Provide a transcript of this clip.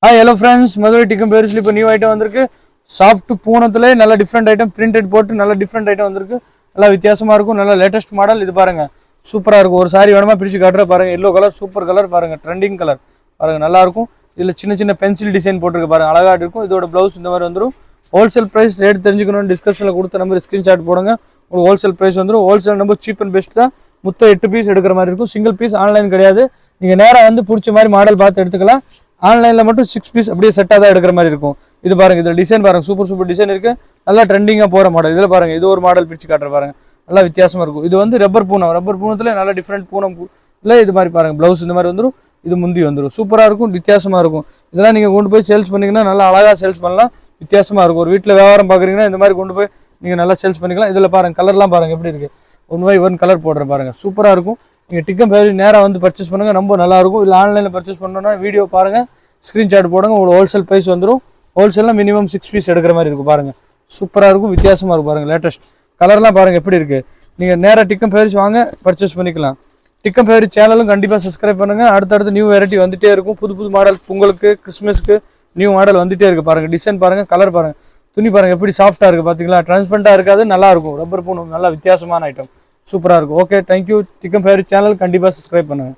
Hello friends, Madurai Tikkam பேரிஸ்ல இப்போ new item வந்திருக்கு. Soft பூனத்துல நல்ல டிஃப்ரெண்ட் ஐட்டம், பிரிண்டட் போட்டு நல்ல டிஃப்ரெண்ட் ஐட்டம் வந்திருக்கு. நல்லா வித்தியாசமா இருக்கும். நல்ல லேட்டஸ்ட் மாடல். இது பாருங்க, சூப்பரா இருக்கும். ஒரு சாரி வேணுமா பிரிச்சு காட்டுற பாருங்க. எல்லோ கலர், சூப்பர் கலர் பாருங்க, ட்ரெண்டிங் கலர் பாருங்க, நல்லா இருக்கும். இதுல சின்ன சின்ன பென்சில் டிசைன் போட்டிருக்கு பாருங்க, அழகா இருக்கும். இதோட பிளவுஸ் இந்த மாதிரி வந்துடும். ஹோல்சேல் பிரைஸ் ரேட் தெரிஞ்சுக்கணும், டிஸ்கஷனில் கொடுத்த நம்பர் ஸ்கிரீன்ஷாட் போடுங்க. உங்களுக்கு ஹோல்சேல் பிரைஸ் வந்துடும். Wholesale number cheap and best தான். மொத்தம் 8 பீஸ் எடுக்கிற மாதிரி இருக்கும். சிங்கிள் பீஸ் ஆன்லைன் கிடையாது. நீங்கள் நேராக வந்து பிடிச்ச மாதிரி மாடல் பார்த்து எடுத்துக்கலாம். ஆன்லைனில் மட்டும் 6 பீஸ் அப்படியே செட்டாக தான் எடுக்கிற மாதிரி இருக்கும். இது பாருங்க, இதில் டிசைன் பாருங்க, சூப்பர் சூப்பர் டிசைன் இருக்கு. நல்லா ட்ரெண்டிங்காக போகிற மாடல். இதில் பாருங்க, இது ஒரு மாடல் பிரிச்சு காட்டுற பாருங்க, நல்லா வித்தியாசமா இருக்கும். இது வந்து ரப்பர் பூனம். ரப்பர் பூனத்தில் நல்ல டிஃப்ரெண்ட் பூனம் இல்லை. இது மாதிரி பாருங்க, பிளவுஸ் இந்த மாதிரி வந்துடும். இது முந்தி வந்துடும். சூப்பராக இருக்கும், வித்தியாசமாக இருக்கும். இதெல்லாம் நீங்கள் கொண்டு போய் சேல்ஸ் பண்ணிங்கன்னா நல்லா அழகாக சேல்ஸ் பண்ணலாம். வித்தியாசமாக இருக்கும். ஒரு வீட்டில் வியாபாரம் பார்க்குறீங்கன்னா இந்த மாதிரி கொண்டு போய் நீங்கள் நல்லா சேல்ஸ் பண்ணிக்கலாம். இதில் பாருங்க, கலர்லாம் பாருங்க எப்படி இருக்குது. 1 கலர் போடுறேன் பாருங்க, சூப்பராக இருக்கும். நீங்கள் டிக்கம் ஃபேரி நேராக வந்து பர்ச்சேஸ் பண்ணுங்க, ரொம்ப நல்லாயிருக்கும். இல்லை ஆன்லைனில் பர்ச்சேஸ் பண்ணணும்னா வீடியோ பாருங்கள், ஸ்க்ரீன்ஷாட் போடுங்க. உங்களுக்கு ஹோல்சேல் ப்ரைஸ் வந்துடும். ஹோல்சேலில் மினிமம் 6 பீஸ் எடுக்கிற மாதிரி இருக்கும். பாருங்கள், சூப்பராக இருக்கும், வித்தியாசமாக இருக்கும். பாருங்கள், லேட்டஸ்ட் கலர்லாம் பாருங்கள் எப்படி இருக்குது. நீங்கள் நேராக டிக்கம் ஃபேரிஸ் வாங்க, பர்ச்சேஸ் பண்ணிக்கலாம். டிக்கம் ஃபேரி சேனலும் கண்டிப்பாக சப்ஸ்கிரைப் பண்ணுங்கள். அடுத்தடுத்து நியூ வெரைட்டி வந்துகிட்டே இருக்கும். புது புது மாடல் பொங்கலுக்கு, கிறிஸ்மஸ்க்கு நியூ மாடல் வந்துகிட்டே இருக்குது. பாருங்கள், டிசைன் பாருங்கள், கலர் பாருங்கள், துணி பாருங்கள் எப்படி சாஃப்ட்டாக இருக்குது. பார்த்தீங்களா, டிரான்ஸ்பரண்ட்டாக இருக்காது, நல்லாயிருக்கும். ரப்பர் பூணும் நல்லா வித்தியாசமான ஐட்டம், சூப்பராக இருக்கும். Okay, thank you. டிக்கம் ஃபேரி சேனல் கண்டிப்பாக சப்ஸ்கிரைப் பண்ணுங்கள்.